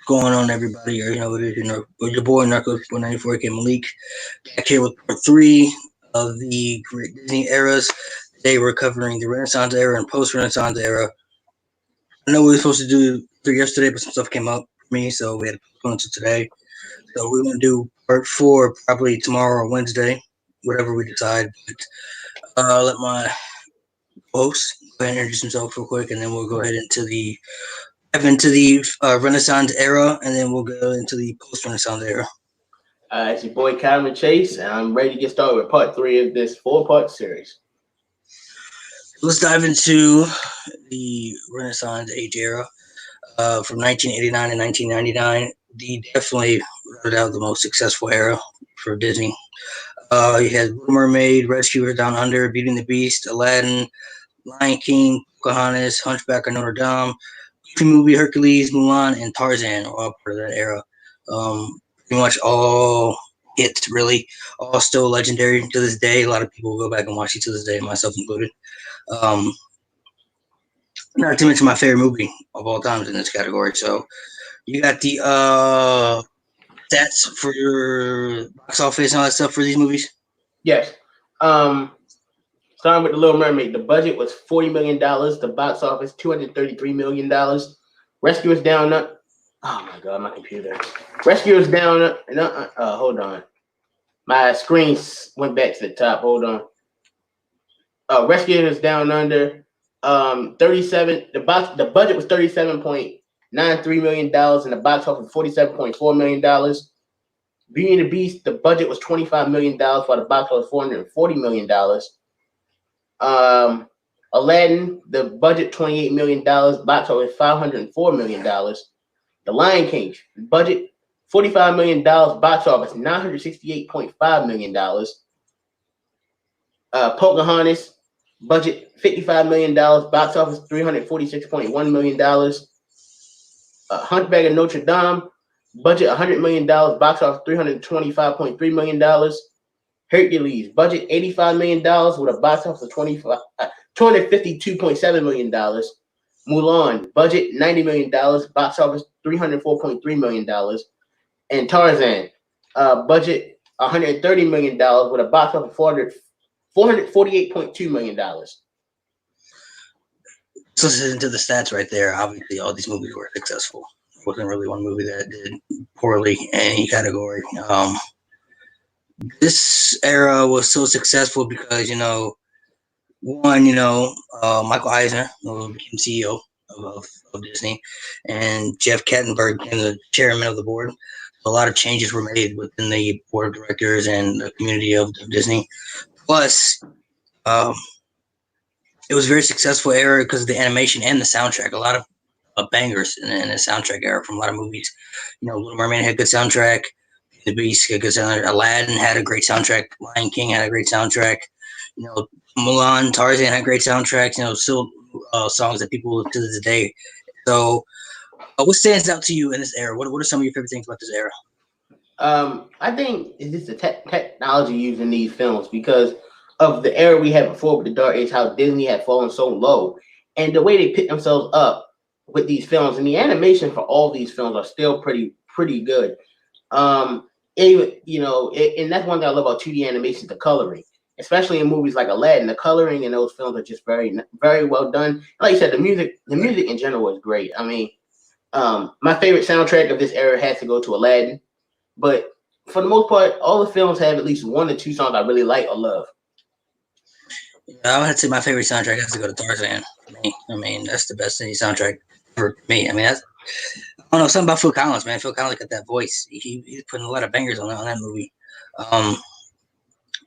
Going on, everybody? Or it is with your boy Narcos 494 K Malik. Back here with part three of the great Disney eras. Today we're covering the Renaissance era and post Renaissance era. I know we were supposed to do three yesterday, but some stuff came up for me, so we had to postpone it to today. So we're gonna do part four probably tomorrow or Wednesday, whatever we decide. But let my host go ahead and introduce himself real quick, and then we'll go ahead into the Renaissance era, and then we'll go into the post-Renaissance era. It's your boy Kyrin Chase, and I'm ready to get started with part three of this four-part series. Let's dive into the Renaissance age era from 1989 to 1999. Definitely, without doubt, the most successful era for Disney. You had Little Mermaid, Rescuers Down Under, Beauty and the Beast, Aladdin, Lion King, Pocahontas, Hunchback of Notre Dame, movie Hercules, Mulan, and Tarzan are all part of that era. Pretty much all hits, really, all still legendary to this day. A lot of people go back and watch it to this day, myself included. Not to mention my favorite movie of all times in this category. So you got the stats for your box office and all that stuff for these movies? Yes. Starting with The Little Mermaid, the budget was $40 million. The box office, $233 million. Rescuers Down Under. Oh my God, my computer. Rescuers Down Under. Hold on. My screen went back to the top. Hold on. Rescuers Down Under. 37. The budget was $37.93 million, and the box office $47.4 million. Beauty and the Beast, the budget was $25 million, while the box office $440 million. Aladdin, the budget $28 million, box office $504 million. The Lion King, budget $45 million, box office $968.5 million. Pocahontas, budget $55 million, box office $346.1 million. Hunchback of Notre Dame, budget $100 million, box office $325.3 million. Hercules, budget $85 million with a box office of $252.7 million. Mulan, budget $90 million, box office $304.3 million. And Tarzan, budget $130 million with a box office of $448.2 million. So listening to the stats right there, obviously all these movies were successful. There wasn't really one movie that did poorly in any category. This era was so successful because, one, Michael Eisner became CEO of Disney, and Jeff Katzenberg became the chairman of the board. A lot of changes were made within the board of directors and the community of Disney. Plus, it was a very successful era because of the animation and the soundtrack. A lot of bangers in the soundtrack era from a lot of movies. Little Mermaid had a good soundtrack. The Beast had a good soundtrack. Aladdin had a great soundtrack. Lion King had a great soundtrack. Mulan, Tarzan had great soundtracks. Still songs that people to this day. So, what stands out to you in this era? What are some of your favorite things about this era? I think it's just the technology used in these films because of the era we had before with the Dark Age, how Disney had fallen so low, and the way they picked themselves up with these films, and the animation for all these films are still pretty good. And that's one thing I love about 2D animation, the coloring, especially in movies like Aladdin. The coloring in those films are just very, very well done. Like you said, the music in general is great. I mean, my favorite soundtrack of this era has to go to Aladdin, but for the most part, all the films have at least one or two songs I really like or love. I would say my favorite soundtrack has to go to Tarzan for me. I mean, that's the best Disney soundtrack for me. I mean, I don't know, something about Phil Collins, man. Phil Collins got that voice. He's putting a lot of bangers on that movie.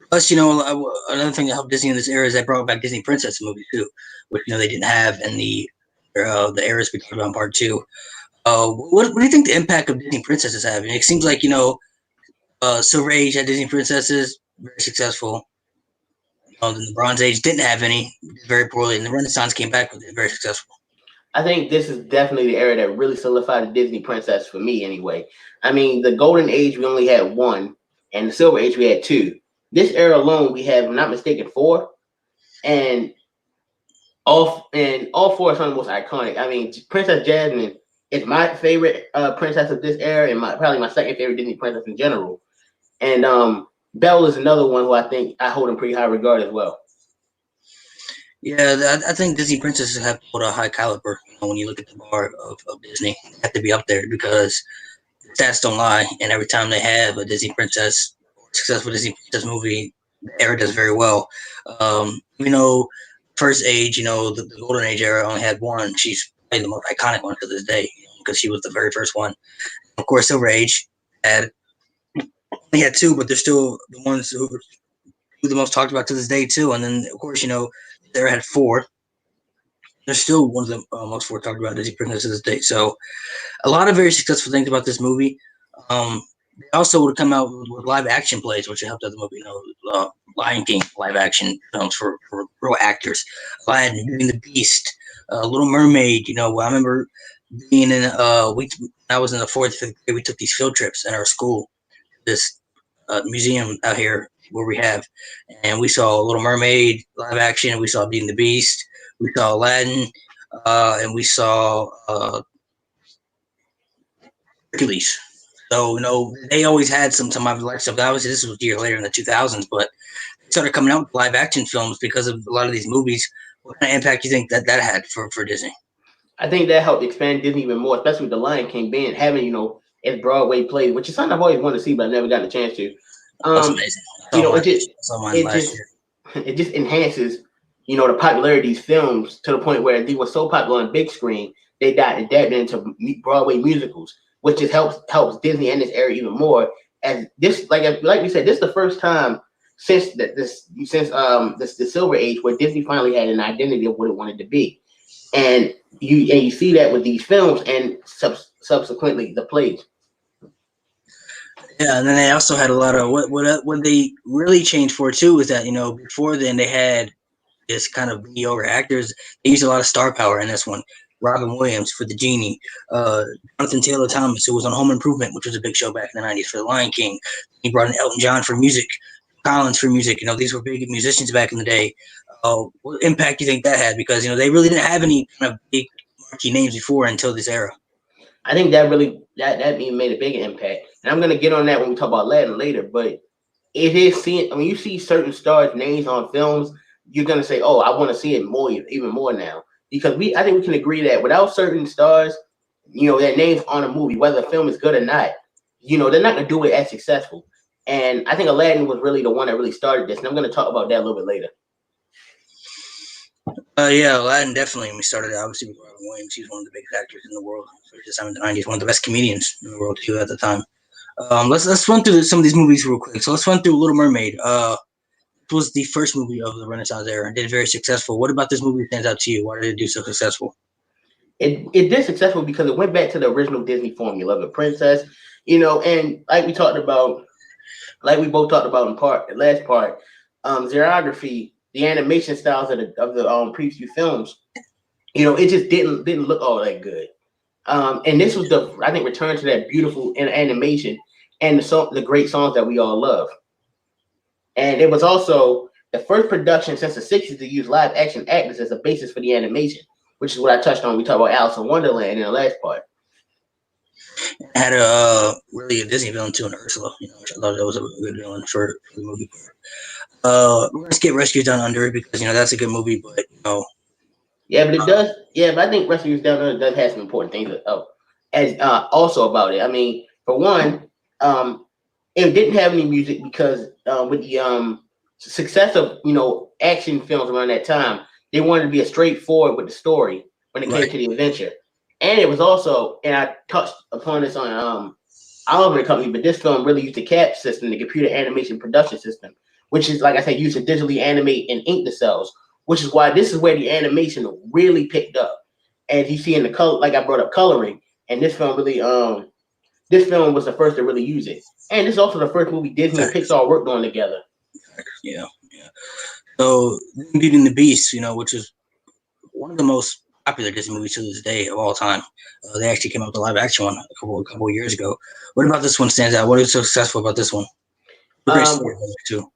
Plus, another thing that helped Disney in this era is they brought back Disney Princess movies too, which they didn't have in the eras we talked about in part two. What do you think the impact of Disney Princesses have? It seems like Silver Age had Disney Princesses, very successful. The Bronze Age didn't have any, very poorly, and the Renaissance came back with it, very successful. I think this is definitely the era that really solidified the Disney princess for me anyway. I mean, the Golden Age, we only had one, and the Silver Age, we had two. This era alone, we have, if I'm not mistaken, four, and all four are some of the most iconic. I mean, Princess Jasmine is my favorite princess of this era, and probably my second favorite Disney princess in general. And Belle is another one who I think I hold in pretty high regard as well. Yeah, I think Disney princesses have put a high caliber. When you look at the bar of Disney, they have to be up there because stats don't lie. And every time they have a Disney princess, successful Disney princess movie, the era does very well. You know, first age, the golden age era only had one. She's probably the most iconic one to this day because she was the very first one. Of course, Silver Age had only had two, but they're still the ones who are the most talked about to this day too. And then, of course, there had four. They're still one of the most talked about Disney princesses to this day. So a lot of very successful things about this movie. They also would come out with live action plays, which helped out the movie. Lion King live action films for real actors. Aladdin, Beauty and the Beast, Little Mermaid. I remember being in I was in the fourth, fifth grade. We took these field trips in our school. This museum out here where we have, and we saw Little Mermaid live action. We saw Beauty and the Beast. We saw Aladdin, and we saw Hercules. So they always had some of like stuff. Obviously, this was a year later in the 2000s, but they started coming out with live action films because of a lot of these movies. What kind of impact do you think that had for Disney? I think that helped expand Disney even more, especially with the Lion King being having its Broadway plays, which is something I've always wanted to see, but I've never gotten a chance to. That's amazing. It just enhances the popularity of these films to the point where they were so popular on big screen they got adapted into Broadway musicals, which just helps Disney and this era even more. As this, like we said, this is the first time since the Silver Age where Disney finally had an identity of what it wanted to be, and you see that with these films and subsequently the plays. Yeah, and then they also had a lot of what they really changed for too is that before then they had this kind of mediocre actors. They used a lot of star power in this one. Robin Williams for the Genie, Jonathan Taylor Thomas, who was on Home Improvement, which was a big show back in the '90s for the Lion King. He brought in Elton John for music, Collins for music. These were big musicians back in the day. What impact do you think that had? Because they really didn't have any kind of big marquee names before until this era. I think that really that made a big impact, and I'm gonna get on that when we talk about Aladdin later. But it is seeing when you see certain stars' names on films, you're gonna say, "Oh, I want to see it more, even more now." Because I think we can agree that without certain stars, their names on a movie, whether the film is good or not, they're not gonna do it as successful. And I think Aladdin was really the one that really started this, and I'm gonna talk about that a little bit later. Yeah, Aladdin definitely. We started obviously with Robin Williams. He's one of the biggest actors in the world for this time in the '90s. One of the best comedians in the world too at the time. Let's run through some of these movies real quick. So let's run through Little Mermaid. It was the first movie of the Renaissance era and did very successful. What about this movie stands out to you? Why did it do so successful? It did successful because it went back to the original Disney formula of a princess, and like we both talked about in the last part, xerography, the animation styles of the previous films, it just didn't look all that good. And this was I think return to that beautiful animation and the great songs that we all love. And it was also the first production since the '60s to use live action actors as a basis for the animation, which is what I touched on. We talked about Alice in Wonderland in the last part. It had really a Disney villain too in Ursula, which I thought that was a good villain for the movie. We're gonna skip Rescuers Down Under because that's a good movie, but Yeah, but it does. Yeah, but I think Rescuers Down Under does have some important things as also about it. I mean, for one, it didn't have any music because with the success of action films around that time, they wanted to be a straightforward with the story when it came to the adventure. And it was also, and I touched upon this on Oliver Company, but this film really used the CAP system, the computer animation production system, which is, like I said, used to digitally animate and ink the cells, which is why this is where the animation really picked up. As you see in the color, like I brought up coloring, and this film was the first to really use it. And this is also the first movie Disney and Pixar worked on together. Yeah. So Beauty and the Beast, which is one of the most popular Disney movies to this day of all time. They actually came out with a live action one a couple of years ago. What about this one stands out? What is so successful about this one? Great story too.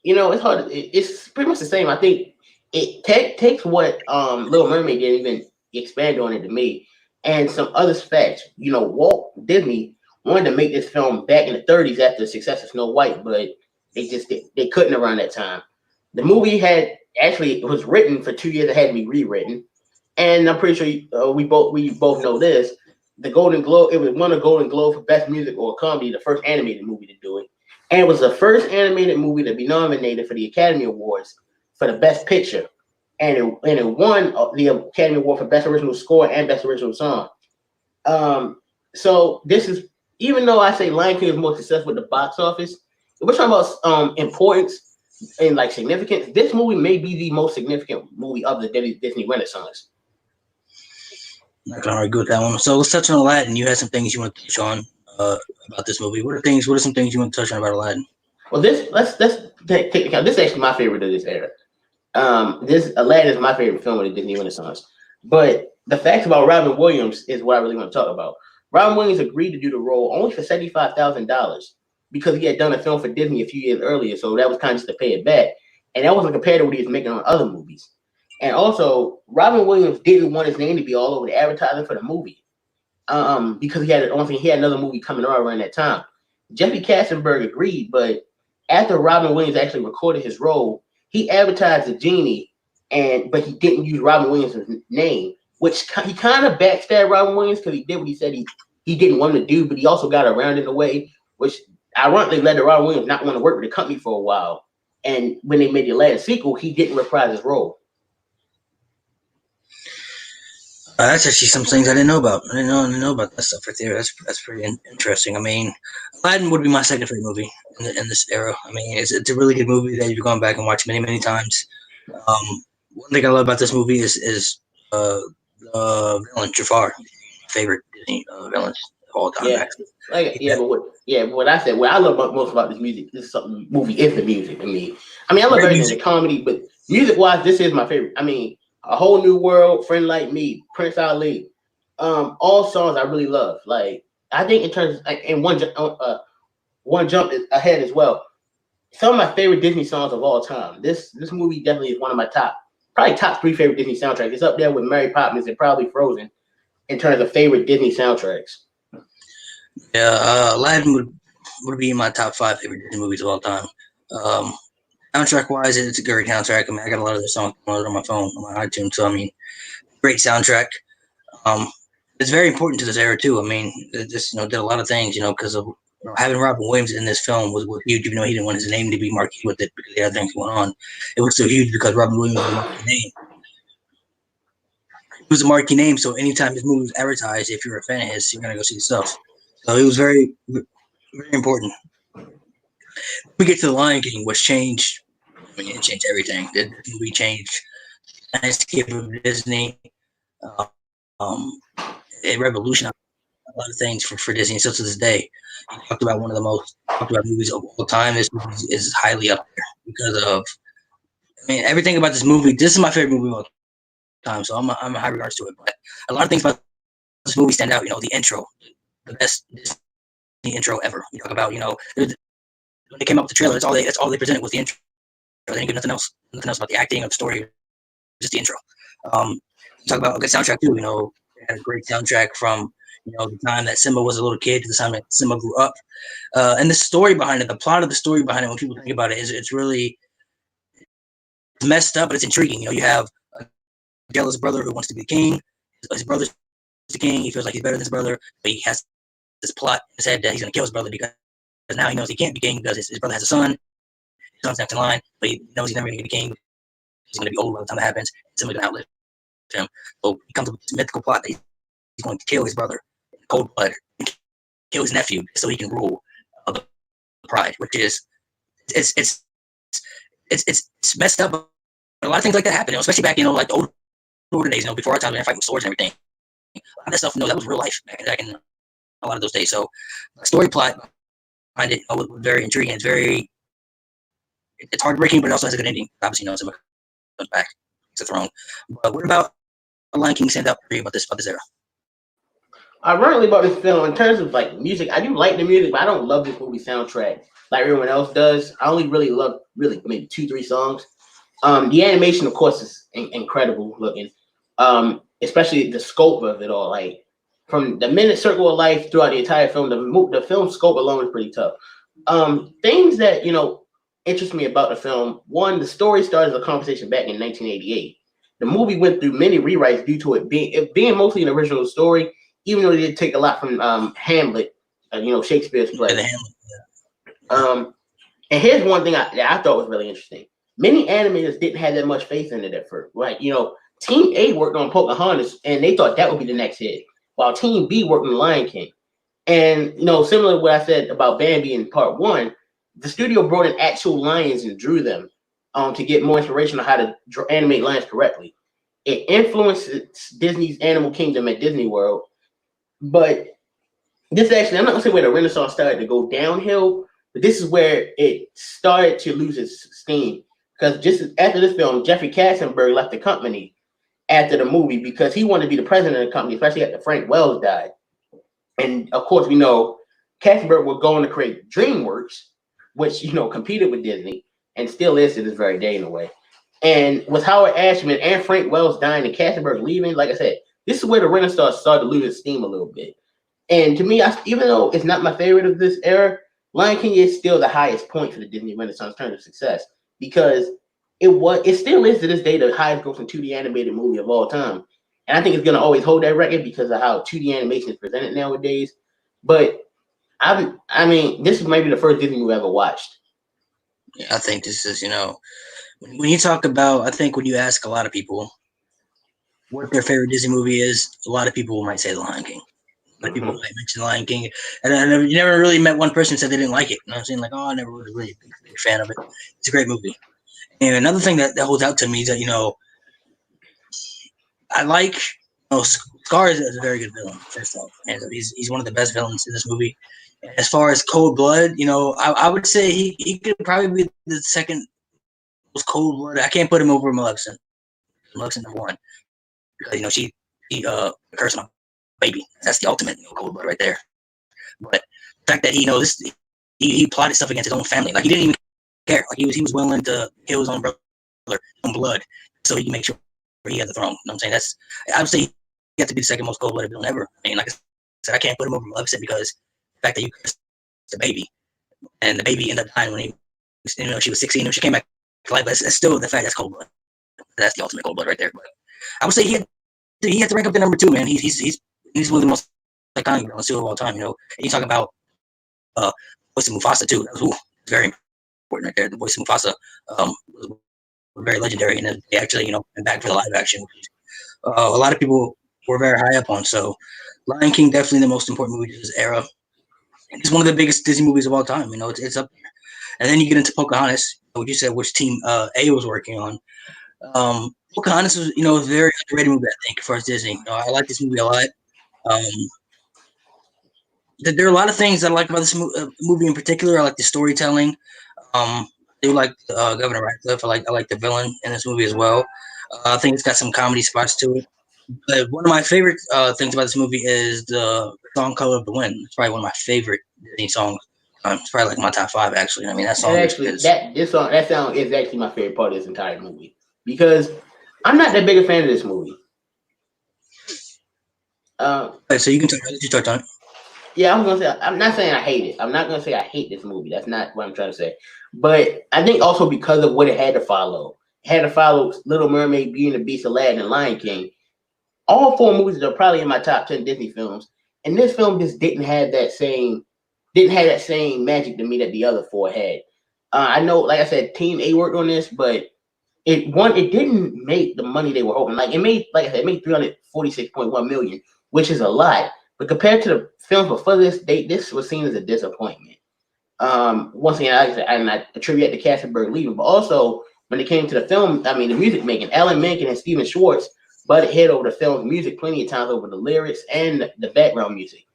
It's hard. It's pretty much the same. I think it takes what Little Mermaid didn't even expand on it to me, and some other facts. Walt Disney wanted to make this film back in the 30s after the success of Snow White, but they couldn't around that time. The movie it was written for 2 years. It had to be rewritten, and I'm pretty sure we both know this. The Golden Globe, it was won a Golden Globe for Best Music or Comedy, the first animated movie to do it, and it was the first animated movie to be nominated for the Academy Awards for the Best Picture, and it won the Academy Award for Best Original Score and Best Original Song. So this is, even though I say Lion King is more successful with the box office, if we're talking about importance and like significance, this movie may be the most significant movie of the Disney Renaissance. Not gonna argue with that one. So let's touch on Aladdin. You had some things you want to touch on about this movie. What are some things you want to touch on about Aladdin? Well, let's take account. This is actually my favorite of this era. This Aladdin is my favorite film of the Disney Renaissance. But the facts about Robin Williams is what I really want to talk about. Robin Williams agreed to do the role only for $75,000 because he had done a film for Disney a few years earlier, so that was kind of just to pay it back. And that wasn't compared to what he was making on other movies. And also, Robin Williams didn't want his name to be all over the advertising for the movie, because he had another movie coming out around that time. Jeffrey Katzenberg agreed, but after Robin Williams actually recorded his role, he advertised the genie, but he didn't use Robin Williams' name, which he kind of backstabbed Robin Williams because he did what he said he didn't want to do, but he also got around in a way which ironically led to Robin Williams not want to work with the company for a while. And when they made the Aladdin sequel, he didn't reprise his role. That's actually some things I didn't know about. I didn't know about that stuff right there. That's pretty interesting. I mean, Aladdin would be my second favorite movie in this era. I mean, it's a really good movie that you've gone back and watched many times. One thing I love about this movie is the villain Jafar, favorite Disney villains of all time. Yeah, but what I said, what I love most about this movie is the music to me. I mean, I love everything, the comedy, but music wise, this is my favorite. I mean, A Whole New World, Friend Like Me, Prince Ali, all songs I really love. Like, I think in terms of, and one jump ahead as well. Some of my favorite Disney songs of all time. This movie definitely is one of my top 3 favorite Disney soundtracks. It's up there with Mary Poppins and probably Frozen in terms of favorite Disney soundtracks. Yeah, Aladdin would be in my top 5 favorite Disney movies of all time. Soundtrack wise, it's a great soundtrack. I mean, I got a lot of their songs on my phone, on my iTunes. So I mean, great soundtrack. It's very important to this era too. I mean, it just did a lot of things, because of having Robin Williams in this film was huge. Even though he didn't want his name to be marquee with it because he had things going on, it was so huge because Robin Williams was a marquee name. He was a marquee name, so anytime his movie was advertised, if you're a fan of his, you're gonna go see the stuff. So it was very, very important. We get to The Lion King, which changed. I mean, it changed everything. The movie changed the landscape of Disney. It revolutionized a lot of things for Disney. So to this day, you talked about one of the most talked about movies of all time. This movie is highly up there because of, I mean, everything about this movie. This is my favorite movie of all time, so I'm in high regards to it. But a lot of things about this movie stand out. The intro, the best Disney intro ever. You talk about, when they came up with the trailer, that's all they presented was the intro. They didn't give nothing else about the acting or the story, just the intro. Talk about a good soundtrack too. They had a great soundtrack from the time that Simba was a little kid to the time that Simba grew up, and the story behind it, the plot of the story behind it. When people think about it, it's really messed up, but it's intriguing. You have a jealous brother who wants to be the king. His brother's the king. He feels like he's better than his brother, but he has this plot in his head that he's going to kill his brother because now he knows he can't be king because his brother has a son. His son's next in line, but he knows he's never going to be king. He's going to be old by the time that happens. Simba's going to outlive him. So he comes up with this mythical plot that he's going to kill his brother in cold blood, and kill his nephew so he can rule the pride, which is it's messed up. But a lot of things like that happen, especially back like the older days, before our time, when they fight with swords and everything. A lot of that stuff, that was real life back in a lot of those days. So the story plot behind it was very intriguing. It's heartbreaking, but it also has a good ending. Obviously, Simba comes back to the throne. But what about Lion King stand out for you about this era? Ironically, about this film, in terms of like music, I do like the music, but I don't love this movie soundtrack like everyone else does. I only really love maybe 2-3 songs. The animation, of course, is incredible looking. Especially the scope of it all. Like from the minute circle of life throughout the entire film. The film scope alone is pretty tough. Things that interest me about the film. One, the story started as a conversation back in 1988. The movie went through many rewrites due to it being mostly an original story, even though it did take a lot from Hamlet, Shakespeare's play. And here's one thing that I thought was really interesting. Many animators didn't have that much faith in it at first, right? Team A worked on Pocahontas, and they thought that would be the next hit, while Team B worked on The Lion King. And similar to what I said about Bambi in part one, the studio brought in actual lions and drew them to get more inspiration on how to animate lions correctly. It influenced Disney's Animal Kingdom at Disney World, but this actually, I'm not gonna say where the Renaissance started to go downhill, but this is where it started to lose its steam. Because just after this film, Jeffrey Katzenberg left the company after the movie because he wanted to be the president of the company, especially after Frank Wells died. And of course, we know Katzenberg was going to create DreamWorks, which competed with Disney and still is to this very day in a way. And with Howard Ashman and Frank Wells dying and Katzenberg leaving, like I said, this is where the Renaissance started to lose its steam a little bit. And to me, even though it's not my favorite of this era, Lion King is still the highest point for the Disney Renaissance in terms of success because it still is to this day the highest grossing 2D animated movie of all time. And I think it's going to always hold that record because of how 2D animation is presented nowadays. But I mean, this is maybe the first Disney movie I ever watched. Yeah, I think this is, when you talk about, I think when you ask a lot of people what their favorite Disney movie is, a lot of people might say The Lion King. But people might mention The Lion King, and you never really met one person who said they didn't like it. You know what I'm saying? Like, oh, I never was really a big fan of it. It's a great movie. And another thing that holds out to me is that, I like, Scar is a very good villain, first off. And he's one of the best villains in this movie. As far as Cold Blood, I would say he could probably be the second most cold blood. I can't put him over Maleficent. Maleficent number one. Because, she cursed my baby. That's the ultimate cold blood right there. But the fact that he plotted stuff against his own family, like he didn't even care. Like he was willing to kill his own brother, own blood, so he can make sure he had the throne. You know what I'm saying? I would say he has to be the second most cold-blooded villain ever. I mean, like I said, I can't put him over Maleficent because the fact that you cursed the baby, and the baby ended up dying when she was 16 when she came back to life. But it's still the fact that's cold blood. That's the ultimate cold blood right there. But I would say he had to rank up the number two, man. He's one of the most iconic villains of all time. And you talk about voice of Mufasa too. That was very important right there. The voice of Mufasa was very legendary, and they actually went back for the live action, which a lot of people were very high up on. So, Lion King definitely the most important movie to this era. It's one of the biggest Disney movies of all time. It's up there. And then you get into Pocahontas, what you said, which team A was working on. Pocahontas was, a very underrated movie, I think, for Disney. I like this movie a lot. There are a lot of things that I like about this movie in particular. I like the storytelling. I do like Governor Ratcliffe. I like the villain in this movie as well. I think it's got some comedy spots to it. But one of my favorite things about this movie is the song "Color of the Wind." It's probably one of my favorite Disney songs. It's probably like my top 5, actually. I mean, that song actually that sound is actually my favorite part of this entire movie because I'm not that big a fan of this movie. So you can start on it. Yeah, I was gonna say I'm not saying I hate it. I'm not gonna say I hate this movie. That's not what I'm trying to say. But I think also because of what it had to follow. It had to follow Little Mermaid, Beauty and the Beast, Aladdin, and Lion King. All 4 movies are probably in my top 10 Disney films, and this film just didn't have that same magic to me that the other 4 had. I know, like I said, Team A worked on this, but it didn't make the money they were hoping. Like it made 346.1 million, which is a lot. But compared to the films before this, this was seen as a disappointment. Once again, like I said, and I attribute it to Katzenberg leaving, but also when it came to the film, I mean, the music making, Alan Menken and Steven Schwartz butted head over the film's music plenty of times over the lyrics and the background music.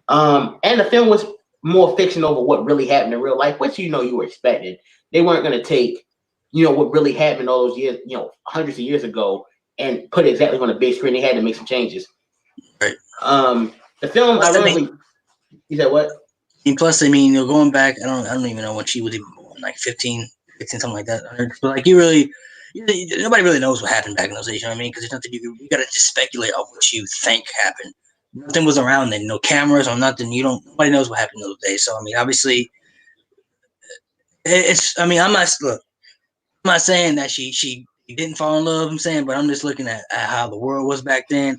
And the film was more fiction over what really happened in real life, which you were expecting. They weren't going to take, what really happened all those years, hundreds of years ago, and put it exactly on the big screen. They had to make some changes. Right. The film, ironically, you said what? And plus, I mean, going back, I don't even know when she was even born, like 15, 16, something like that. But like, nobody really knows what happened back in those days. You know what I mean? Because there's nothing you got to just speculate on what you think happened. nothing was around then, no cameras or nothing. Nobody knows what happened those days. So I mean, obviously, it's. I mean, I'm not saying that she didn't fall in love. I'm saying, but I'm just looking at how the world was back then.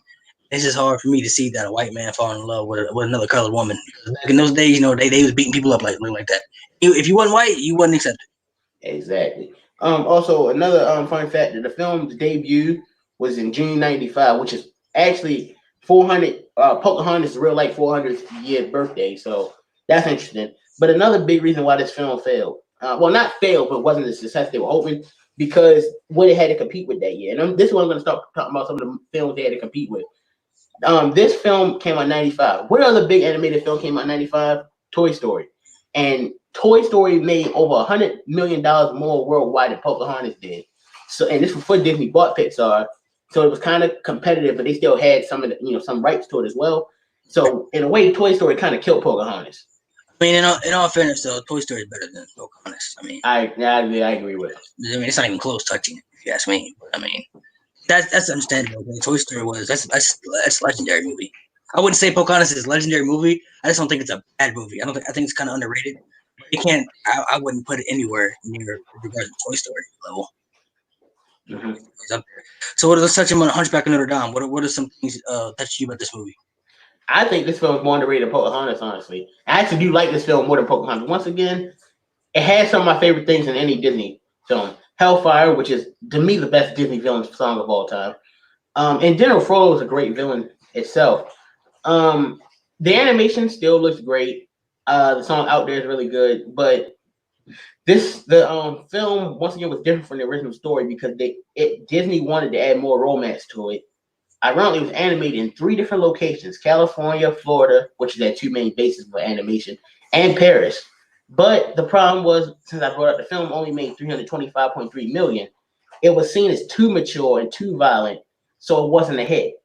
It's just hard for me to see that a white man falling in love with another colored woman. Because back in those days, they was beating people up like that. If you wasn't white, you wasn't accepted. Exactly. Also, another fun fact that the film's debut was in June '95, which is actually 400. Pocahontas' real life 400th year birthday, so that's interesting. But another big reason why this film failed, well, not failed, but wasn't the success they were hoping, because what it had to compete with that year. And this one I'm going to start talking about some of the films they had to compete with. This film came out '95. What other big animated film came out '95? Toy Story. And Toy Story made over $100 million more worldwide than Pocahontas did. So, and this was before Disney bought Pixar, so it was kind of competitive, but they still had some of the, some rights to it as well. So, in a way, Toy Story kind of killed Pocahontas. I mean, in all fairness, though, Toy Story is better than Pocahontas. I mean, I agree with it. I mean, it's not even close touching it, if you ask me. But I mean, that's understandable. I mean, Toy Story was that's legendary movie. I wouldn't say Pocahontas is a legendary movie. I just don't think it's a bad movie. I think it's kind of underrated. But you can't. I wouldn't put it anywhere near regards to Toy Story level. Mm-hmm. It's up there. So let's touch him on Hunchback of Notre Dame. What are some things touch you about this movie? I think this film is more underrated than Pocahontas, honestly. I actually do like this film more than Pocahontas. Once again, it has some of my favorite things in any Disney film. Hellfire, which is, to me, the best Disney villain song of all time. And General Frodo is a great villain itself. The animation still looks great. The song Out There is really good, but the film once again was different from the original story because Disney wanted to add more romance to it. Ironically, it was animated in 3 different locations: California, Florida, which is their 2 main bases for animation, and Paris. But the problem was, since I brought up the film only made 325.3 million, it was seen as too mature and too violent, so it wasn't a hit.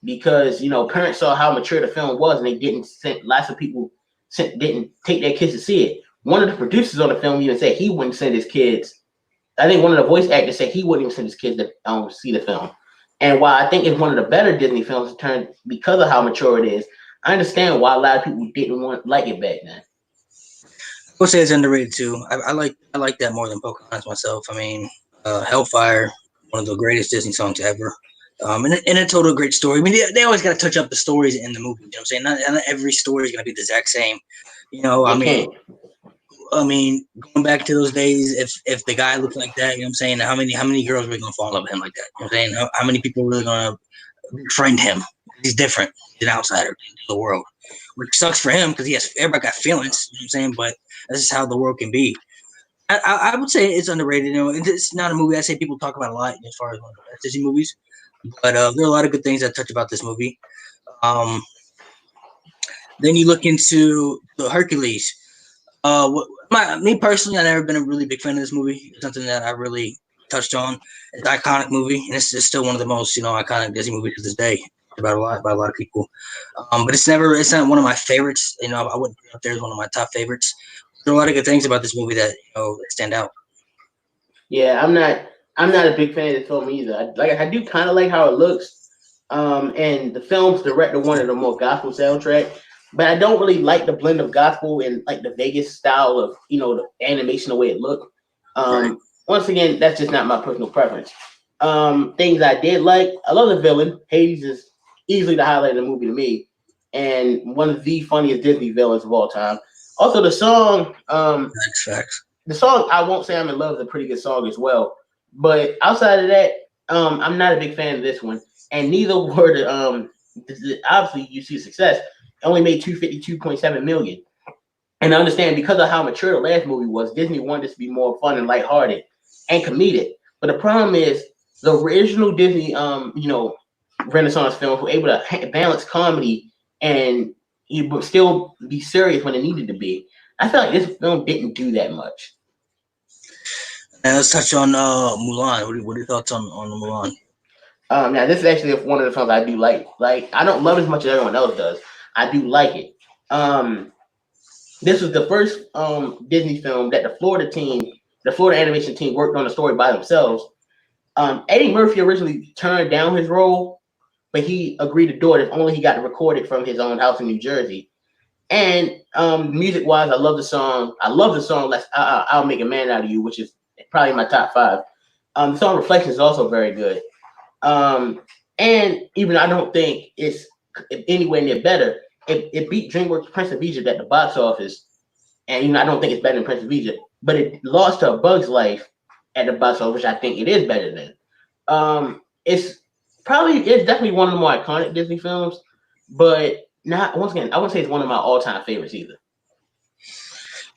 Because parents saw how mature the film was, and they didn't send lots of people didn't take their kids to see it. One of the producers on the film even said he wouldn't send his kids. I think one of the voice actors said he wouldn't even send his kids to see the film. And while I think it's one of the better Disney films to turn because of how mature it is, I understand why a lot of people didn't like it back then. I would say it's underrated too. I like that more than Pocahontas myself. I mean, Hellfire, one of the greatest Disney songs ever. And a total great story. I mean, they always got to touch up the stories in the movie. You know what I'm saying? Not every story is going to be the exact same. I mean, going back to those days, if the guy looked like that, you know what I'm saying? How many girls are going to fall in love with him like that? You know what I'm saying? How many people are really going to befriend him? He's different. He's an outsider to the world, which sucks for him because everybody got feelings. You know what I'm saying? But this is how the world can be. I would say it's underrated. It's not a movie I say people talk about a lot as far as one of the best Disney movies. But there are a lot of good things that touch about this movie. Then you look into the Hercules. Me personally, I've never been a really big fan of this movie. It's something that I really touched on. It's an iconic movie, and it's still one of the most iconic Disney movies to this day. About a lot of people. But it's not one of my favorites. I wouldn't put it up there as one of my top favorites. There are a lot of good things about this movie that stand out. Yeah, I'm not a big fan of the film either. I do kind of like how it looks. And the film's director wanted a more gospel soundtrack, but I don't really like the blend of gospel and like the Vegas style of the animation, the way it looked. Right. Once again, that's just not my personal preference. Things I did like, I love the villain. Hades is easily the highlight of the movie to me, and one of the funniest Disney villains of all time. Also, the song, Facts. the song I Won't Say I'm in Love is a pretty good song as well. But outside of that, I'm not a big fan of this one, and neither were the obviously you see success. It only made 252.7 million. And I understand because of how mature the last movie was, Disney wanted this to be more fun and lighthearted and comedic. But the problem is the original Disney Renaissance films were able to balance comedy and still be serious when it needed to be. I feel like this film didn't do that much. And let's touch on Mulan. What are your thoughts on Mulan? Now this is actually one of the films I do like. Like, I don't love it as much as everyone else does. I do like it. This was the first Disney film that the Florida animation team, worked on the story by themselves. Eddie Murphy originally turned down his role, but he agreed to do it if only he got to record it from his own house in New Jersey. And music wise, I love the song. I love the song. I'll Make a Man Out of You, which is probably my top five. The song Reflections is also very good. And even I don't think it's anywhere near better. It beat DreamWorks' Prince of Egypt at the box office, and I don't think it's better than Prince of Egypt, but it lost to A Bug's Life at the box office, which I think it is better than. It's definitely one of the more iconic Disney films, but not once again. I wouldn't say it's one of my all-time favorites either.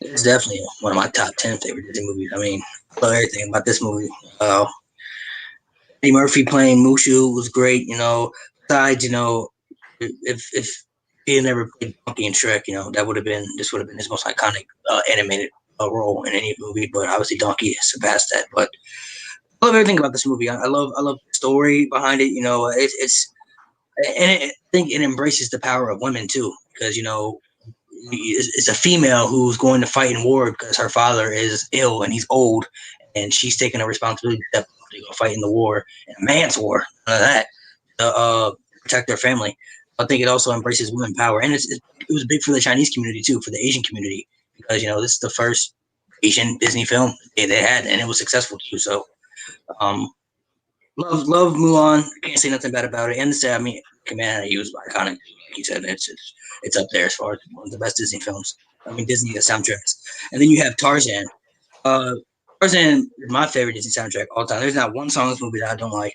It's definitely one of my top 10 favorite Disney movies. I mean, I love everything about this movie. Eddie Murphy playing Mushu was great. Besides, if he had never played Donkey in Shrek, this would have been his most iconic animated role in any movie. But obviously, Donkey surpassed that. But I love everything about this movie. I love the story behind it. I think it embraces the power of women too, because it's a female who's going to fight in war because her father is ill and he's old, and she's taking a responsibility to step up to go fight in the war, in a man's war, none of that, to protect their family. I think it also embraces women power, and it was big for the Chinese community too, for the Asian community, because this is the first Asian Disney film they had, and it was successful too. So, love Mulan. Can't say nothing bad about it. And Command he was iconic. Like you said, it's up there as far as one of the best Disney films. Disney soundtracks. And then you have Tarzan. Tarzan is my favorite Disney soundtrack all time. There's not one song in this movie that I don't like.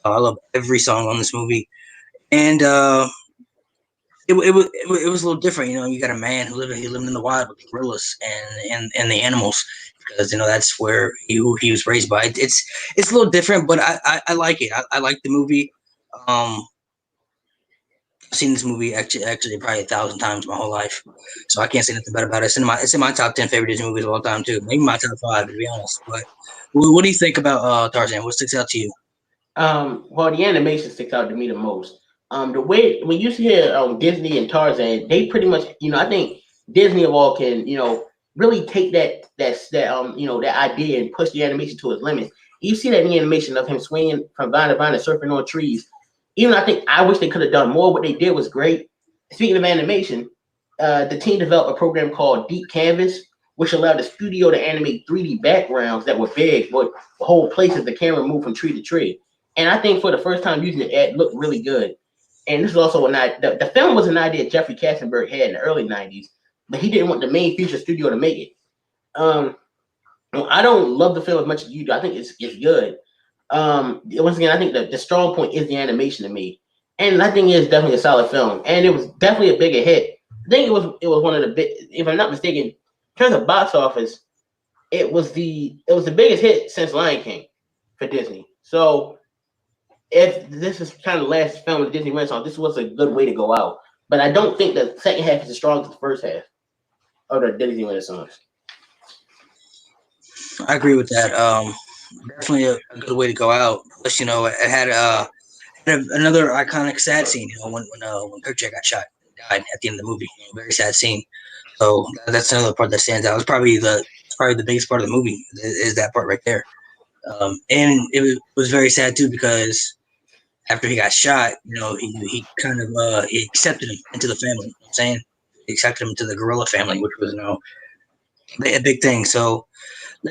I love every song on this movie. And it was a little different. You got a man who lived in the wild with gorillas and the animals, because that's where he was raised by. It's a little different, but I like it. I like the movie. I've seen this movie actually probably 1,000 times my whole life, so I can't say nothing bad about it. It's in my top 10 favorite Disney movies of all time too. Maybe my top 5 to be honest. But what do you think about Tarzan? What sticks out to you? Well, the animation sticks out to me the most. The way when you hear Disney and Tarzan, they pretty much, I think Disney of all can, really take that idea and push the animation to its limits. You see that in the animation of him swinging from vine to vine and surfing on trees. Even I wish they could have done more. What they did was great. Speaking of animation, the team developed a program called Deep Canvas, which allowed the studio to animate 3D backgrounds that were big, but the whole place as the camera moved from tree to tree. And I think for the first time using it looked really good. And this is also the film was an idea Jeffrey Katzenberg had in the early 90s, but he didn't want the main feature studio to make it. I don't love the film as much as you do. I think it's good. Once again, I think the strong point is the animation to me, and I think it's definitely a solid film, and it was definitely a bigger hit. I think it was one of the big, if I'm not mistaken, in terms of box office, it was the biggest hit since Lion King for Disney. So if this is kind of the last film of the Disney Renaissance, this was a good way to go out. But I don't think the second half is as strong as the first half of the Disney Renaissance. I agree with that. Definitely a good way to go out. Plus, it had another iconic sad scene. When Kerchak got shot, died at the end of the movie. Very sad scene. So that's another part that stands out. It's probably the biggest part of the movie is that part right there. And it was very sad too, because after he got shot, he kind of he accepted him into the family. You know what I'm saying, he accepted him into the gorilla family, which was a big thing. So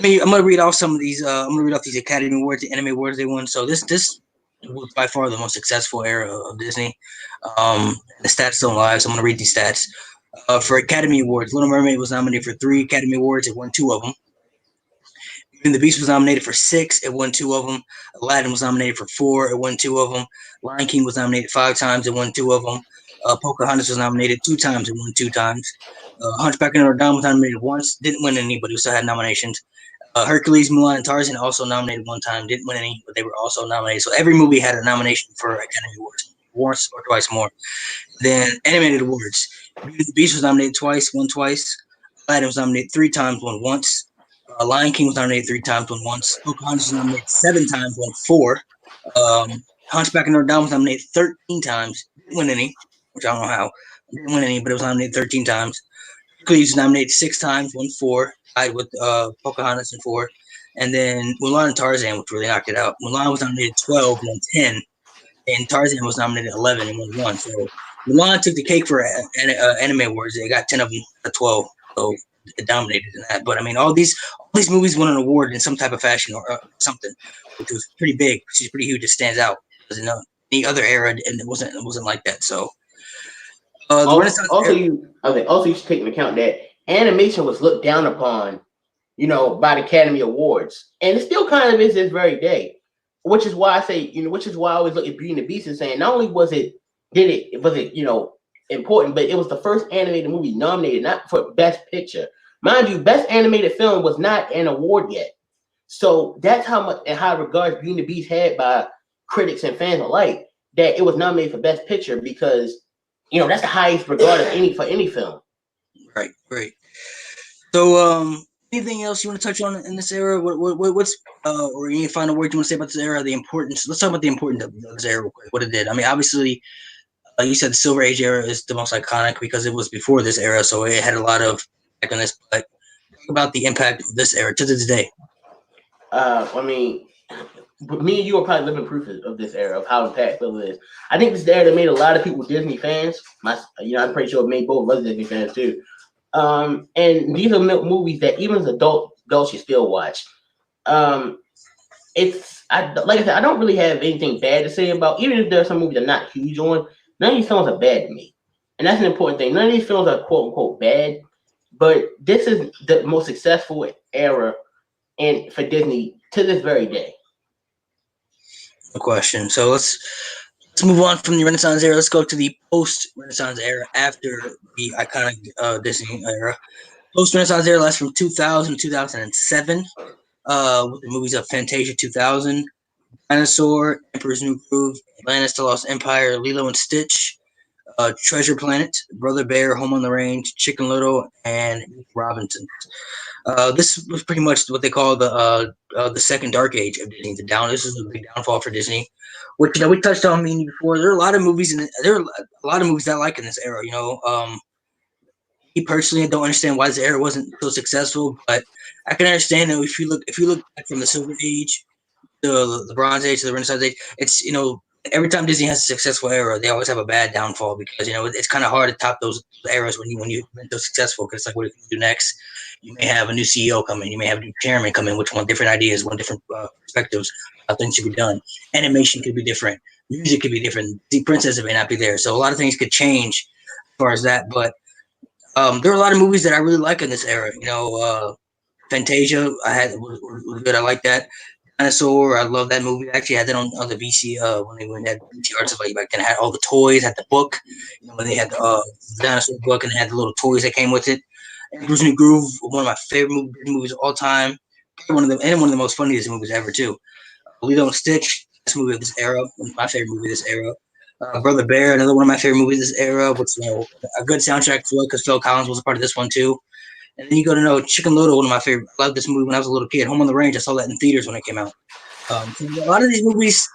I'm gonna read off some of these. I'm gonna read off these Academy Awards, the anime awards they won. So this was by far the most successful era of Disney. The stats don't lie, so I'm gonna read these stats. For Academy Awards, Little Mermaid was nominated for 3 Academy Awards. It won 2 of them. And the Beast was nominated for 6. It won 2 of them. Aladdin was nominated for 4. It won 2 of them. Lion King was nominated 5 times. It won 2 of them. Pocahontas was nominated 2 times. It won 2 times. Hunchback of Notre Dame was nominated once. Didn't win any, but we still had nominations. Hercules, Mulan, and Tarzan also nominated 1 time. Didn't win any, but they were also nominated. So every movie had a nomination for Academy Awards, once or twice more. Then animated awards. Beauty and the Beast was nominated twice, won twice. Aladdin was nominated 3 times, won once. Lion King was nominated 3 times, won once. Pocahontas was nominated 7 times, won 4. Hunchback of Notre Dame was nominated 13 times, didn't win any, which I don't know how. Didn't win any, but it was nominated 13 times. Hercules was nominated 6 times, won 4. Tied with Pocahontas in 4. And then Mulan and Tarzan, which really knocked it out. Mulan was nominated 12, won 10. and Tarzan was nominated 11 and won one. So Mulan took the cake for anime awards. They got 10 of them, 12. So it dominated in that. But I mean, all these movies won an award in some type of fashion or something, which was pretty big. She's pretty huge. It stands out. Because in any other era, and it wasn't like that. So the Renaissance era. Also you should take into account that animation was looked down upon, by the Academy Awards, and it still kind of is this very day. Which is why I say, which is why I always look at Beauty and the Beast and saying, not only was it important, but it was the first animated movie nominated not for Best Picture. Mind you, Best Animated Film was not an award yet. So that's how much and how regards Beauty and the Beast had by critics and fans alike, that it was nominated for Best Picture because, that's the highest regard of any film. Right. So, anything else you want to touch on in this era? What's or any final words you want to say about this era? The importance. Let's talk about the importance of this era real quick. What it did. I mean, obviously, you said the Silver Age era is the most iconic because it was before this era, so it had a lot of impact on this. But talk about the impact of this era to this day. I mean, me and you are probably living proof of this era of how impactful it is. I think this is the era that made a lot of people Disney fans. I'm pretty sure it made both of us Disney fans too. And these are movies that even as adults you still watch. Like I said, I don't really have anything bad to say about. Even if there are some movies I'm not huge on, none of these films are bad to me, and that's an important thing. None of these films are quote unquote bad, but this is the most successful era for Disney to this very day. No question. So let's move on from the Renaissance era. Let's go to the post-Renaissance era after the iconic Disney era. Post-Renaissance era lasts from 2000 to 2007 with the movies of Fantasia 2000, Dinosaur, Emperor's New Groove, Atlantis: The Lost Empire, Lilo and Stitch, Treasure Planet, Brother Bear, Home on the Range, Chicken Little, and Robinson. This was pretty much what they call the second dark age of Disney. This is a big downfall for Disney, which we touched on before. There are a lot of movies that I like in this era. Me personally, I don't understand why this era wasn't so successful, but I can understand that if you look back from the Silver Age, the Bronze Age, to the Renaissance Age, it's every time Disney has a successful era, they always have a bad downfall because it's kind of hard to top those eras when you've been so successful. Because it's like, what if you do next? You may have a new CEO come in, you may have a new chairman come in, which want different ideas, want different perspectives, how things should be done. Animation could be different, music could be different. The princess may not be there, so a lot of things could change as far as that. But there are a lot of movies that I really like in this era. Fantasia, was good. I like that. Dinosaur, I love that movie. I actually had that on the VC when they had VCR stuff like back then. I had all the toys, had the book, when they had the Dinosaur book and they had the little toys that came with it. Emperor's New Groove, one of my favorite movies of all time. One of the most funniest movies ever too. Lilo and Stitch, best movie of this era, my favorite movie of this era. Brother Bear, another one of my favorite movies of this era, which a good soundtrack as well because Phil Collins was a part of this one too. And then you go to Chicken Little, one of my favorite. I loved this movie when I was a little kid. Home on the Range, I saw that in theaters when it came out. So a lot of these movies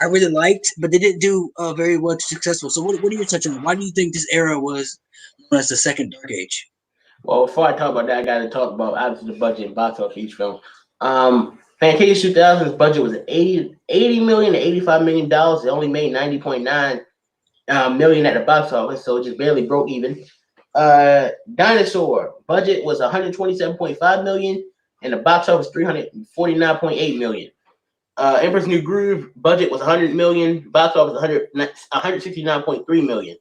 I really liked, but they didn't do very well successful. So what are you touching on? Why do you think this era was known as the second dark age? Well, before I talk about that, I got to talk about obviously the budget and box office for each film. Fantasia 2000's budget was $80 million to $85 million. It only made $90.9 million at the box office, so it just barely broke even. Dinosaur budget was $127.5 million, and the box office $349.8 million. Emperor's New Groove budget was $100 million, box office $169.3 million.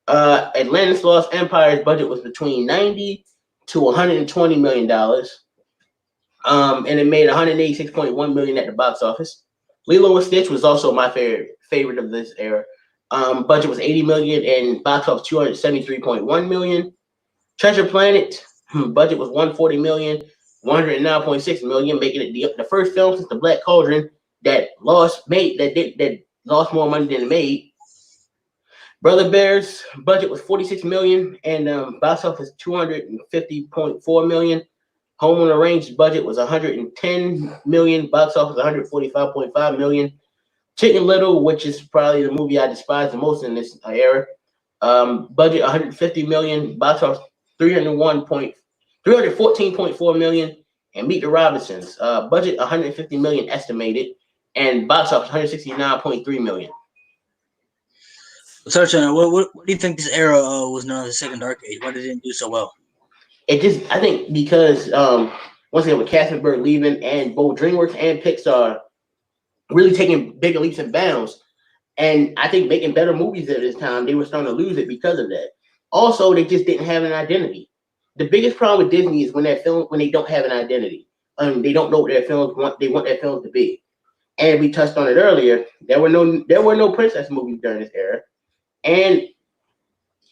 Atlantis: Lost Empire's budget was between $90 to $120 million. And it made $186.1 million at the box office. Lilo and Stitch was also my favorite of this era. Budget was $80 million and box office $273.1 million. Treasure Planet budget was $140 million, $109.6 million, making it the first film since The Black Cauldron that lost more money than it made. Brother Bear's budget was $46 million and box office $250.4 million. Home on the Range budget was $110 million, box office $145.5 million. Chicken Little, which is probably the movie I despise the most in this era, budget $150 million, box office $314.4 million. And Meet the Robinsons, budget $150 million estimated, and box office $169.3 million. touch on it. What do you think this era was known as the second dark age? Why did it didn't do so well? It just, I think, because once again with Katzenberg leaving and both DreamWorks and Pixar really taking bigger leaps and bounds, and I think making better movies at this time, they were starting to lose it because of that. Also, they just didn't have an identity. The biggest problem with Disney is when they don't have an identity. They don't know what their films want. They want their films to be. And we touched on it earlier. There were no princess movies during this era, and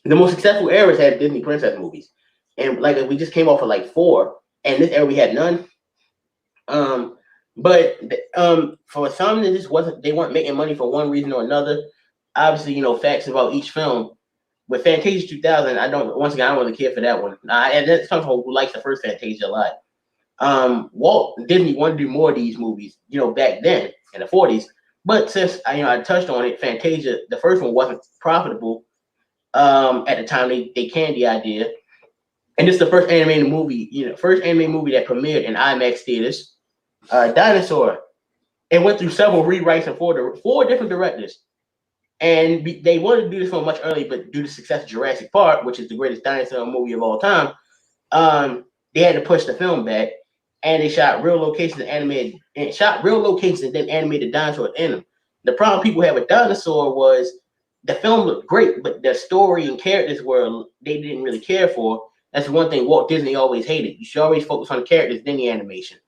the most successful eras had Disney princess movies. And like we just came off of like four, and this era we had none. Um, but for some, it just wasn't. They weren't making money for one reason or another. Obviously, facts about each film. With Fantasia 2000, I don't. Once again, I don't really care for that one. And that's something who likes the first Fantasia a lot. Walt Disney wanted to do more of these movies, back then in the 40s. But since I touched on it, Fantasia, the first one wasn't profitable. At the time they canned the idea, and this is the first animated movie, first animated movie that premiered in IMAX theaters. Dinosaur. It went through several rewrites and four different directors. And they wanted to do this film much earlier, but due to the success of Jurassic Park, which is the greatest dinosaur movie of all time, they had to push the film back, and they shot real locations and then animated dinosaurs in them. The problem people had with Dinosaur was the film looked great, but the story and characters they didn't really care for. That's one thing Walt Disney always hated. You should always focus on the characters, then the animation.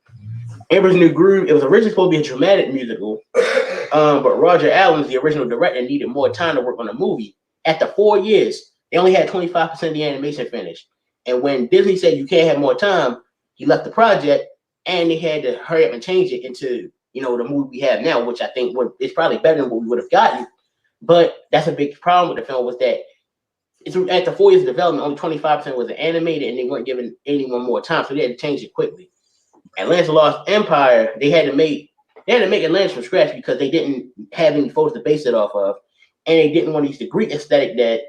Emperor's New Groove, it was originally supposed to be a dramatic musical, but Roger Allen, the original director, needed more time to work on the movie. After 4 years, they only had 25% of the animation finished. And when Disney said you can't have more time, he left the project, and they had to hurry up and change it into the movie we have now, which I think is probably better than what we would have gotten. But that's a big problem with the film was that after 4 years of development, only 25% was animated, and they weren't giving anyone more time, so they had to change it quickly. Atlantis: The Lost Empire, they had to make Atlantis from scratch because they didn't have any photos to base it off of, and they didn't want to use the Greek aesthetic that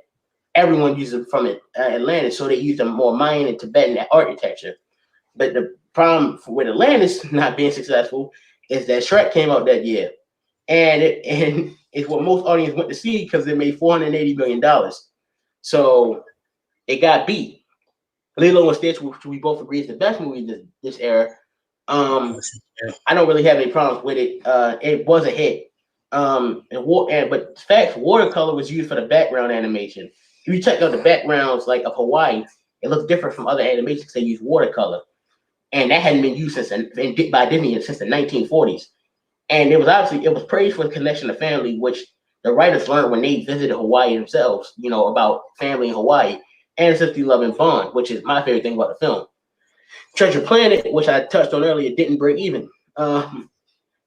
everyone uses from Atlantis, so they used a more Mayan and Tibetan architecture. But the problem with Atlantis not being successful is that Shrek came out that year, and it's what most audience went to see because it made $480 million. So it got beat. Lilo and Stitch, which we both agree is the best movie this era. I don't really have any problems with it. It was a hit. But facts, watercolor was used for the background animation. If you check out the backgrounds like of Hawaii, it looks different from other animations because they use watercolor, and that hadn't been used by Disney since the 1940s. And it was praised for the connection to family, which the writers learned when they visited Hawaii themselves. About family in Hawaii and sisterly love and bond, which is my favorite thing about the film. Treasure Planet, which I touched on earlier, didn't break even.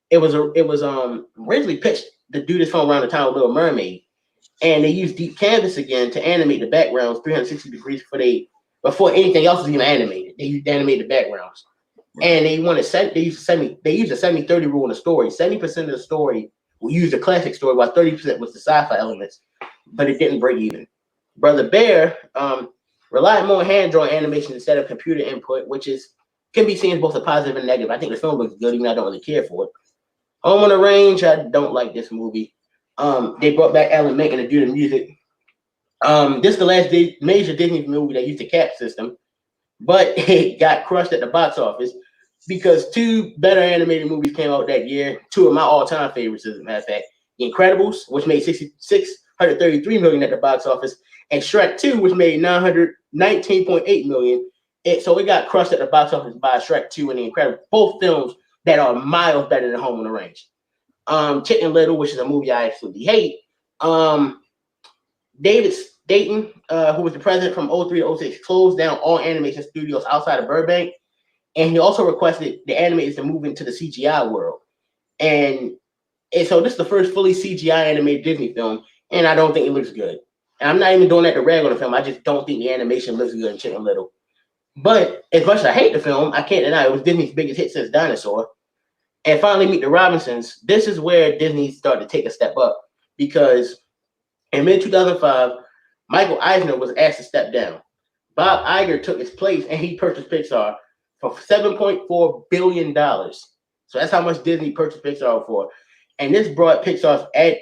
It was originally pitched to do this film around the time of Little Mermaid, and they used deep canvas again to animate the backgrounds 360 degrees before anything else was even animated. They used animated backgrounds, and they used a 70-30 rule in the story. 70% of the story will use the classic story, while 30% was the sci-fi elements, but it didn't break even. Brother Bear relied more on hand-drawn animation instead of computer input, which can be seen as both a positive and negative. I think the film looks good, even though I don't really care for it. Home on the Range, I don't like this movie. They brought back Alan Menken to do the music. This is the last major Disney movie that used the cap system, but it got crushed at the box office because two better animated movies came out that year. Two of my all-time favorites, as a matter of fact. The Incredibles, which made $633 million at the box office, and Shrek 2, which made $919.8 million. So it got crushed at the box office by Shrek 2 and The Incredibles, both films that are miles better than Home on the Range. Chicken Little, which is a movie I absolutely hate. David Staten, who was the president from 03 to 06, closed down all animation studios outside of Burbank, and he also requested the animators to move into the CGI world. And so this is the first fully CGI animated Disney film, and I don't think it looks good. And I'm not even doing that to rag on the film. I just don't think the animation looks good in Chicken Little. But as much as I hate the film, I can't deny it was Disney's biggest hit since Dinosaur. And finally, Meet the Robinsons. This is where Disney started to take a step up, because in mid-2005, Michael Eisner was asked to step down. Bob Iger took his place, and he purchased Pixar for $7.4 billion. So that's how much Disney purchased Pixar for. And this brought Pixar's Ed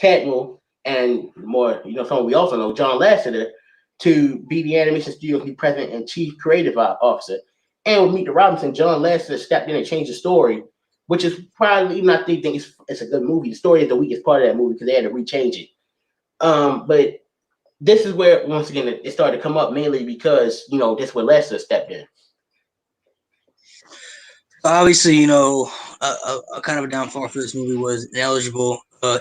Catmull and more, someone we also know, John Lasseter, to be the animation studio's new president and chief creative officer. And with Meet the Robinson, John Lasseter stepped in and changed the story, which is probably, even I think it's a good movie. The story is the weakest part of that movie because they had to rechange it. But this is where, once again, it started to come up mainly because, this is where Lasseter stepped in. Obviously, a kind of a downfall for this movie was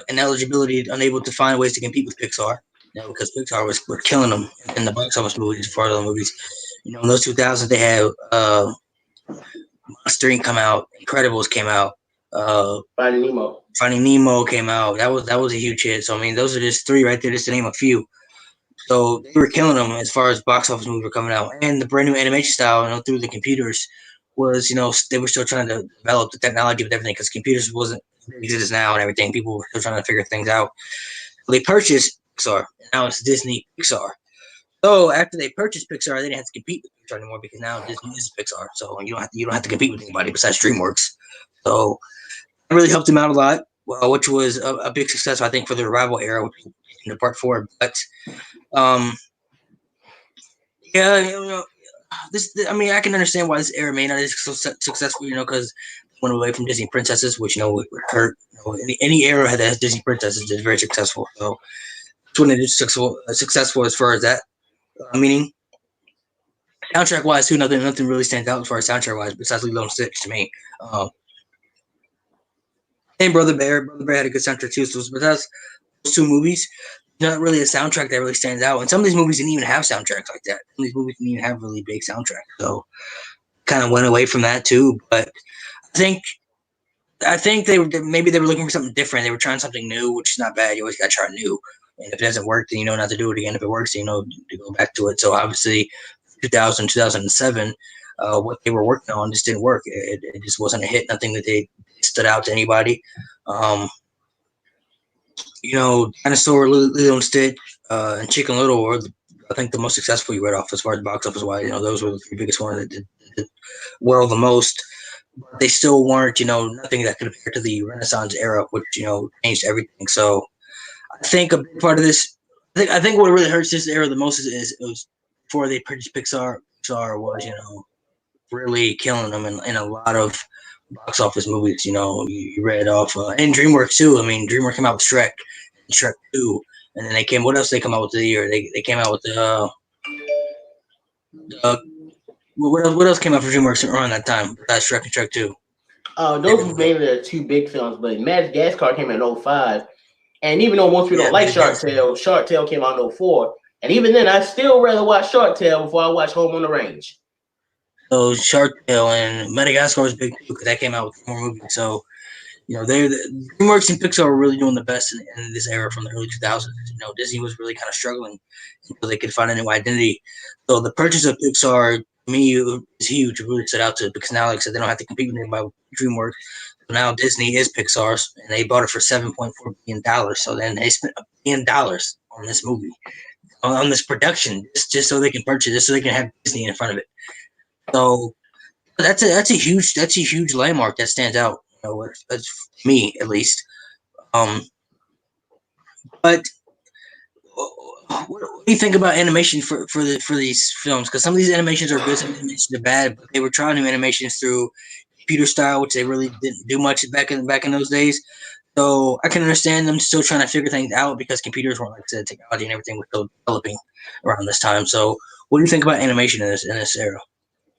ineligibility, unable to find ways to compete with Pixar. Because Pixar were killing them in the box office movies, for the movies. In those 2000s, they had Monster Inc. come out, Incredibles came out, Finding Nemo came out. That was a huge hit. So I mean, those are just three right there, just to name a few. So they were killing them as far as box office movies were coming out, and the brand new animation style, through the computers, was they were still trying to develop the technology with everything because computers wasn't exists now and everything. People were still trying to figure things out. So they purchased Pixar, and now it's Disney Pixar. So after they purchased Pixar, they didn't have to compete with Pixar anymore because now Disney is Pixar. So you don't have to compete with anybody besides DreamWorks. So it really helped them out a lot, which was a big success, I think, for the revival era, which is part 4. But yeah, I can understand why this era may not be so successful, because went away from Disney princesses, which would hurt. Any era that has Disney princesses is very successful. So it's when it is successful as far as that meaning. Soundtrack wise, too, nothing really stands out as far as soundtrack wise besides Lilo and Stitch to me. And Brother Bear had a good soundtrack too. So besides those two movies, not really a soundtrack that really stands out. And some of these movies didn't even have soundtracks like that. Some of these movies didn't even have really big soundtracks. So kind of went away from that too. But I think they were looking for something different. They were trying something new, which is not bad. You always got to try new. And if it doesn't work, then you know not to do it again. If it works, then to go back to it. So obviously, 2000, 2007, what they were working on just didn't work. It just wasn't a hit. Nothing that they stood out to anybody. Dinosaur, Lilo and Stitch, and Chicken Little were, I think, the most successful you read off as far as box office wise. Those were the three biggest ones that did well the most. But they still weren't, nothing that could compare to the Renaissance era, which, changed everything. So I think a big part of this, I think what really hurts this era the most is it was before they purchased Pixar. Pixar was, really killing them in a lot of box office movies. You read off, and DreamWorks too. I mean, DreamWorks came out with Shrek, and Shrek 2, and then what else they come out with the year? They came out with what else came out for DreamWorks around that time? That's Shrek and Shrek 2. Those were mainly the two big films, but Madagascar came in 2005. And even though most people don't like Shark Tale came out in 2004. And even then, I still rather watch Shark Tale before I watch Home on the Range. So Shark Tale and Madagascar was big too because that came out with more movies. So DreamWorks and Pixar were really doing the best in this era from the early 2000s. Disney was really kind of struggling until they could find a new identity. So the purchase of Pixar, to me, is huge. It really stood out to it because now, like I said, they don't have to compete with anybody with DreamWorks. So now Disney is Pixar's, and they bought it for $7.4 billion. So then they spent $1 billion on this movie, on this production, just so they can purchase it, so they can have Disney in front of it. So that's a huge landmark that stands out. That's me at least. But what do you think about animation for these films? Because some of these animations are good, some of these animations are bad. But they were trying new animations through computer style, which they really didn't do much back in those days. So I can understand them still trying to figure things out because computers weren't, like I said, technology and everything was still developing around this time. So what do you think about animation in this era?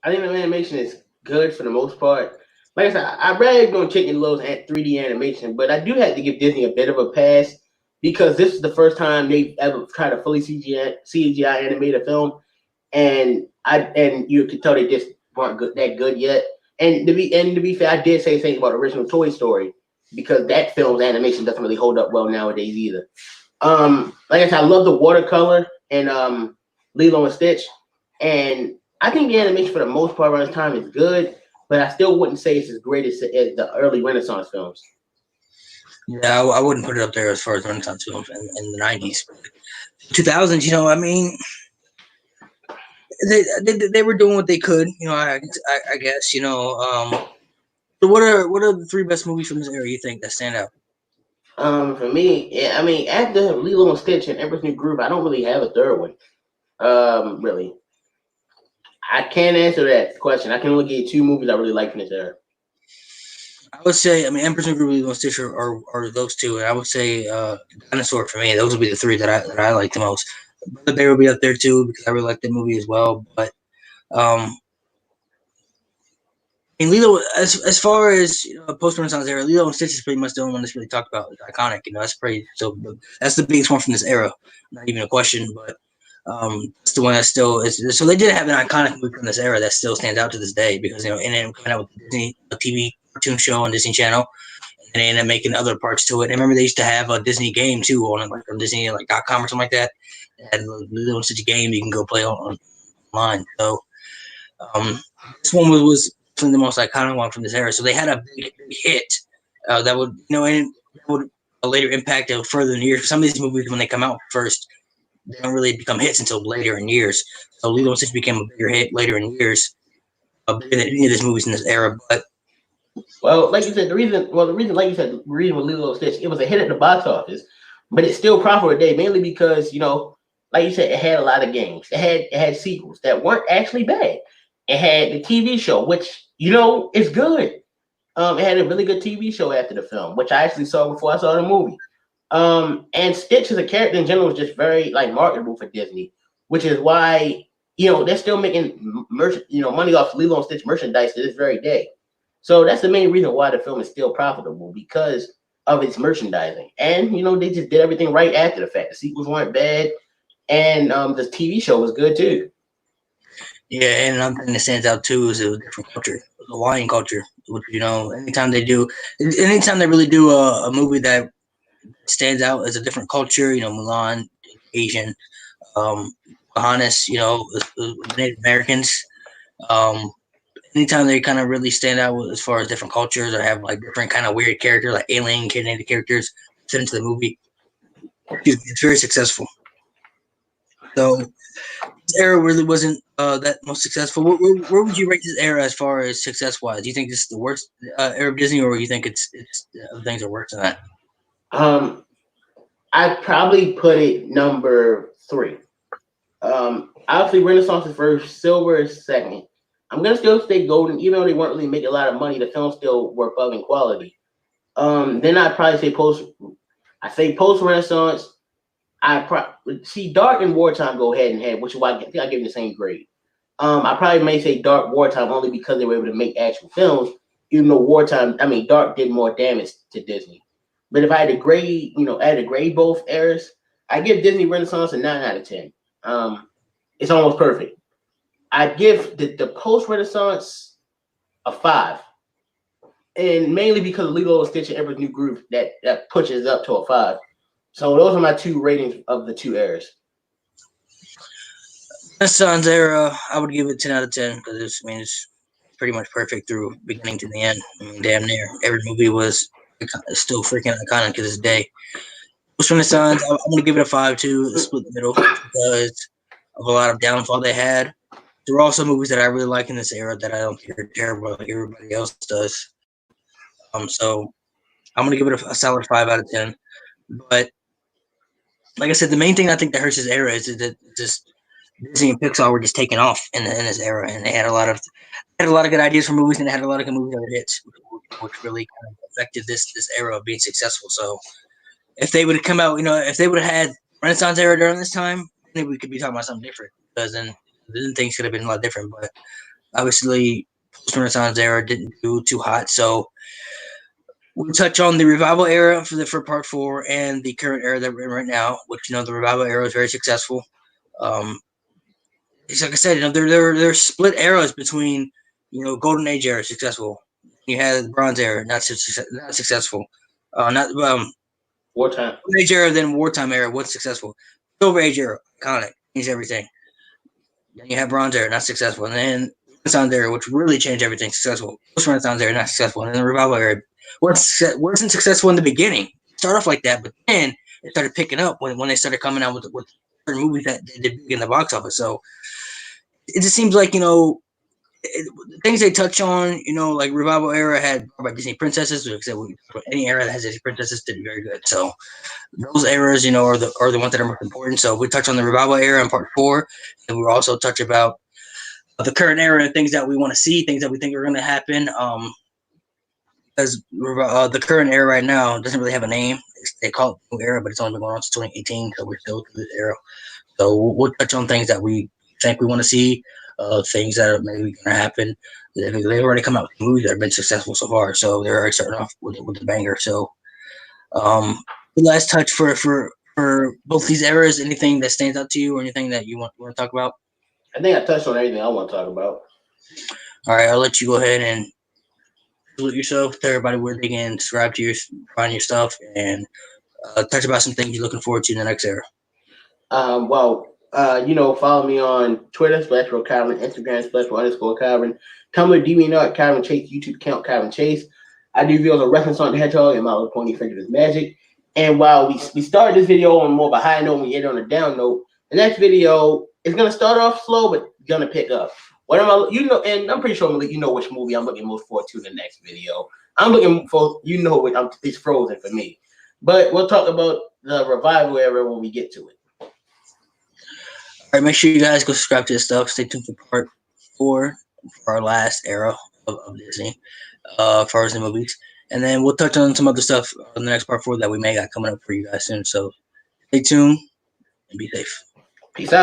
I think the animation is good for the most part. Like I said, I rather go Chicken Little's 3D animation, but I do have to give Disney a bit of a pass because this is the first time they've ever tried to fully CGI animate a film, and you can tell they just weren't that good yet. And to be fair, I did say things about the original Toy Story because that film's animation doesn't really hold up well nowadays either. Like I said, I love the watercolor and Lilo and Stitch, and I think the animation for the most part around this time is good, but I still wouldn't say it's as great as the early Renaissance films. Yeah, I wouldn't put it up there as far as Renaissance films in the 90s. 2000s, I mean, they were doing what they could, I guess, So what are the three best movies from this era you think that stand out? For me, yeah, I mean, after Lilo and Stitch and Emperor's New Groove, I don't really have a third one. Really, I can't answer that question. I can only give you two movies I really like from this era. I would say, I mean, Empress and Groovy and Stitcher are those two, and I would say Dinosaur for me. Those would be the three that I like the most. Brother Bear would be up there too because I really like that movie as well. But um, I mean, Lilo, as far as post Renaissance era, Lilo and Stitch is pretty much the only one that's really talked about. It's iconic, that's pretty. So that's the biggest one from this era. Not even a question, but it's the one that still is. So they did have an iconic movie from this era that still stands out to this day because and then coming out with the Disney TV cartoon show on Disney Channel, and they ended up making other parts to it. And I remember they used to have a Disney game too on like on Disney like .com or something like that. They had a little such a game you can go play online. So um, this one was the most iconic one from this era. So they had a big hit that would and that would later impact further in years. Some of these movies when they come out first, they don't really become hits until later in years. So Lilo and Stitch became a bigger hit later in years, bigger than any of these movies in this era. But Well, like you said, like you said, the reason with Lilo and Stitch, it was a hit at the box office, but it's still profitable today, mainly because like you said, it had a lot of games. It had sequels that weren't actually bad. It had the TV show, which is good. It had a really good TV show after the film, which I actually saw before I saw the movie. And Stitch as a character in general was just very like marketable for Disney, which is why they're still making money off Lilo and Stitch merchandise to this very day. So that's the main reason why the film is still profitable because of its merchandising. And they just did everything right after the fact. The sequels weren't bad, and the TV show was good too. yeah, and another thing that stands out too is it was a different culture, it was Hawaiian culture. Which anytime they really do a movie that stands out as a different culture, Mulan, Asian, Pocahontas, Native Americans. Um, anytime they kind of really stand out as far as different cultures or have like different kind of weird characters, like alien kidnapped characters fit into the movie, it's very successful. So this era really wasn't that most successful. Where would you rate this era as far as success wise? Do you think this is the worst era of Disney, or do you think it's things are worse than that? Um, I'd probably put it number three. Obviously, Renaissance is first, Silver is second. I'm gonna still say Golden, even though they weren't really making a lot of money. The film still were above in quality. Then I'd probably say post. I say post Renaissance. See Dark and Wartime go head and head, which is why I think I give them the same grade. I probably may say Dark Wartime only because they were able to make actual films, even though Dark did more damage to Disney. But if I had to grade both eras, I give Disney Renaissance a 9 out of 10. It's almost perfect. I'd give the post Renaissance a 5, and mainly because of Lilo and Stitch and Emperor's New Groove that pushes up to a 5. So those are my two ratings of the two eras. Renaissance era, I would give it 10 out of 10 because it's pretty much perfect through beginning to the end. I mean, damn near every movie was still freaking iconic to this day. Post Renaissance, I'm gonna give it a 5 too. It's split the middle because of a lot of downfall they had. There are also movies that I really like in this era that I don't think are terrible like everybody else does. So I'm gonna give it a solid 5 out of 10. But like I said, the main thing I think that hurts this era is that just Disney and Pixar were just taking off in this era, and they had a lot of good ideas for movies, and they had a lot of good movies that were hits, which really kind of affected this era of being successful. So if they would have come out, if they would have had Renaissance era during this time, then we could be talking about something different because then things could have been a lot different. But obviously, post Renaissance era didn't do too hot, so we'll touch on the revival era for part 4 and the current era that we're in right now, which the revival era is very successful. Um, it's like I said, there are split eras between golden age era successful. You had bronze era not successful. Not Wartime. Golden age era, then wartime era was successful. Silver age era iconic, changed everything. Then you have bronze era not successful, and then Renaissance era, which really changed everything, successful. Post Renaissance era not successful, and then the revival era wasn't successful in the beginning. Start off like that, but then it started picking up when they started coming out with certain movies that did big in the box office. So it just seems like things they touch on, like revival era had about Disney princesses. Like I said, any era that has Disney princesses did very good. So those eras, are the ones that are most important. So we touch on the revival era in part 4, and we'll also touch about the current era and things that we want to see, things that we think are going to happen. Because the current era right now doesn't really have a name. They call it the new era, but it's only been going on since 2018, so we're still through this era. So we'll touch on things that we think we want to see, things that are maybe going to happen. They've already come out with movies that have been successful so far, so they're already starting off with a banger. So, the last touch for both these eras, anything that stands out to you, or anything that you want to talk about? I think I touched on everything I want to talk about. All right, I'll let you go ahead and salute yourself. Tell everybody where they can subscribe to find your stuff, and touch about some things you're looking forward to in the next era. Follow me on Twitter, /Kyrin, Instagram, /_Kyrin, Tumblr, DeviantArt, Kyrin Chase, YouTube account, Kyrin Chase. I do videos on Wrestling Sonic the Hedgehog and My Little Pony Figures Magic. And while we started this video on more of a high note, we end on a down note, the next video is going to start off slow, but going to pick up. What am I, and I'm pretty sure which movie I'm looking most forward to in the next video. I'm looking for, it's Frozen for me. But we'll talk about the revival era when we get to it. All right, make sure you guys go subscribe to this stuff. Stay tuned for part 4 for our last era of Disney, as far as the movies. And then we'll touch on some other stuff in the next part 4 that we may got coming up for you guys soon. So stay tuned and be safe. Peace out.